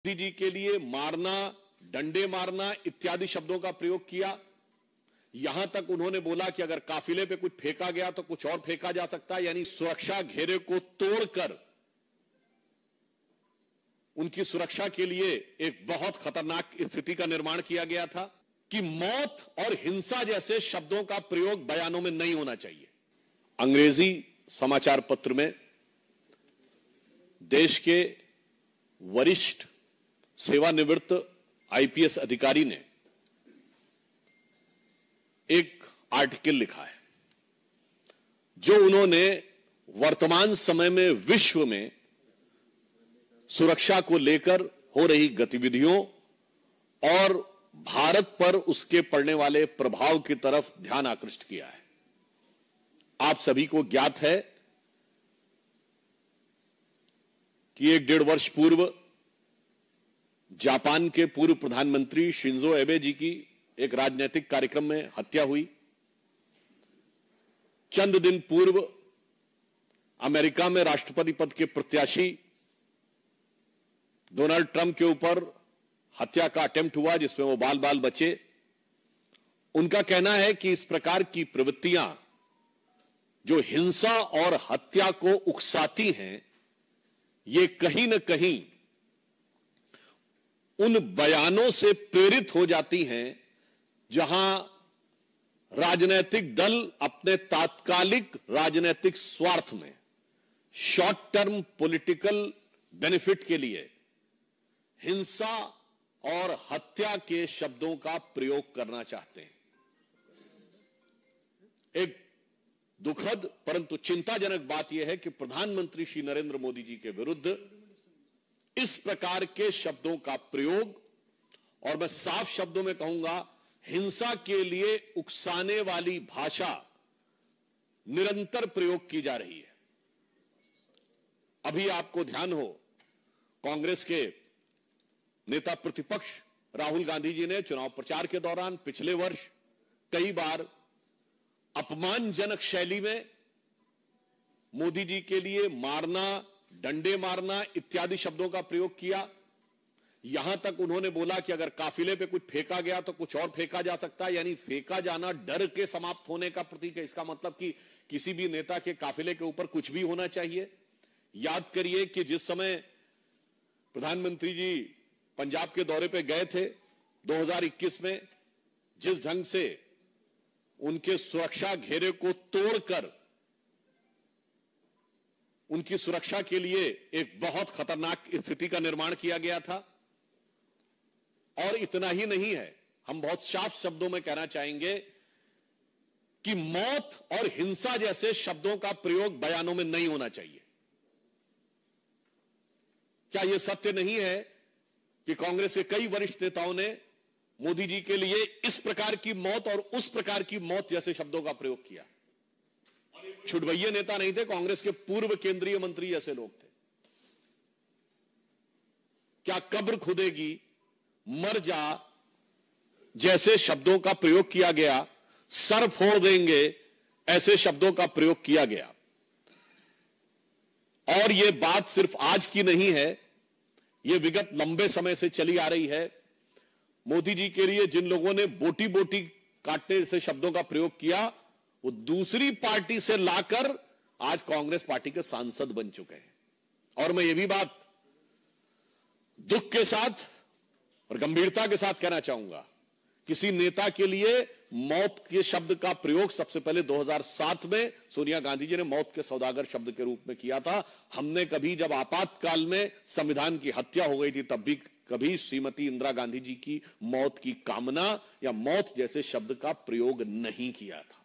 मोदी जी के लिए मारना, डंडे मारना इत्यादि शब्दों का प्रयोग किया। यहां तक उन्होंने बोला कि अगर काफिले पे कुछ फेंका गया तो कुछ और फेंका जा सकता है, यानी सुरक्षा घेरे को तोड़कर उनकी सुरक्षा के लिए एक बहुत खतरनाक स्थिति का निर्माण किया गया था कि मौत और हिंसा जैसे शब्दों का प्रयोग बयानों में नहीं होना चाहिए। अंग्रेजी समाचार पत्र में देश के वरिष्ठ सेवानिवृत्त आईपीएस अधिकारी ने एक आर्टिकल लिखा है, जो उन्होंने वर्तमान समय में विश्व में सुरक्षा को लेकर हो रही गतिविधियों और भारत पर उसके पड़ने वाले प्रभाव की तरफ ध्यान आकृष्ट किया है। आप सभी को ज्ञात है कि 1-1.5 वर्ष पूर्व जापान के पूर्व प्रधानमंत्री शिंजो एबे जी की एक राजनीतिक कार्यक्रम में हत्या हुई। चंद दिन पूर्व अमेरिका में राष्ट्रपति पद के प्रत्याशी डोनाल्ड ट्रंप के ऊपर हत्या का अटेम्प्ट हुआ, जिसमें वो बाल बाल बचे। उनका कहना है कि इस प्रकार की प्रवृत्तियां जो हिंसा और हत्या को उकसाती हैं, ये कहीं न कहीं उन बयानों से प्रेरित हो जाती हैं जहां राजनीतिक दल अपने तात्कालिक राजनीतिक स्वार्थ में, शॉर्ट टर्म पॉलिटिकल बेनिफिट के लिए हिंसा और हत्या के शब्दों का प्रयोग करना चाहते हैं। एक दुखद परंतु चिंताजनक बात यह है कि प्रधानमंत्री श्री नरेंद्र मोदी जी के विरुद्ध इस प्रकार के शब्दों का प्रयोग, और मैं साफ शब्दों में कहूंगा हिंसा के लिए उकसाने वाली भाषा निरंतर प्रयोग की जा रही है। अभी आपको ध्यान हो, कांग्रेस के नेता प्रतिपक्ष राहुल गांधी जी ने चुनाव प्रचार के दौरान पिछले वर्ष कई बार अपमानजनक शैली में मोदी जी के लिए मारना, डंडे मारना इत्यादि शब्दों का प्रयोग किया। यहां तक उन्होंने बोला कि अगर काफिले पे कुछ फेंका गया तो कुछ और फेंका जा सकता है, यानी फेंका जाना डर के समाप्त होने का प्रतीक है। इसका मतलब कि किसी भी नेता के काफिले के ऊपर कुछ भी होना चाहिए। याद करिए कि जिस समय प्रधानमंत्री जी पंजाब के दौरे पे गए थे 2021 में, जिस ढंग से उनके सुरक्षा घेरे को तोड़कर उनकी सुरक्षा के लिए एक बहुत खतरनाक स्थिति का निर्माण किया गया था। और इतना ही नहीं है, हम बहुत साफ शब्दों में कहना चाहेंगे कि मौत और हिंसा जैसे शब्दों का प्रयोग बयानों में नहीं होना चाहिए। क्या यह सत्य नहीं है कि कांग्रेस के कई वरिष्ठ नेताओं ने मोदी जी के लिए इस प्रकार की मौत और उस प्रकार की मौत जैसे शब्दों का प्रयोग किया? छुटभैये नेता नहीं थे, कांग्रेस के पूर्व केंद्रीय मंत्री ऐसे लोग थे। क्या कब्र खुदेगी, मर जा जैसे शब्दों का प्रयोग किया गया, सर फोड़ देंगे ऐसे शब्दों का प्रयोग किया गया। और यह बात सिर्फ आज की नहीं है, यह विगत लंबे समय से चली आ रही है। मोदी जी के लिए जिन लोगों ने बोटी बोटी काटने से शब्दों का प्रयोग किया, वो दूसरी पार्टी से लाकर आज कांग्रेस पार्टी के सांसद बन चुके हैं। और मैं ये भी बात दुख के साथ और गंभीरता के साथ कहना चाहूंगा, किसी नेता के लिए मौत के शब्द का प्रयोग सबसे पहले 2007 में सोनिया गांधी जी ने मौत के सौदागर शब्द के रूप में किया था। हमने कभी, जब आपातकाल में संविधान की हत्या हो गई थी, तब भी कभी श्रीमती इंदिरा गांधी जी की मौत की कामना या मौत जैसे शब्द का प्रयोग नहीं किया था।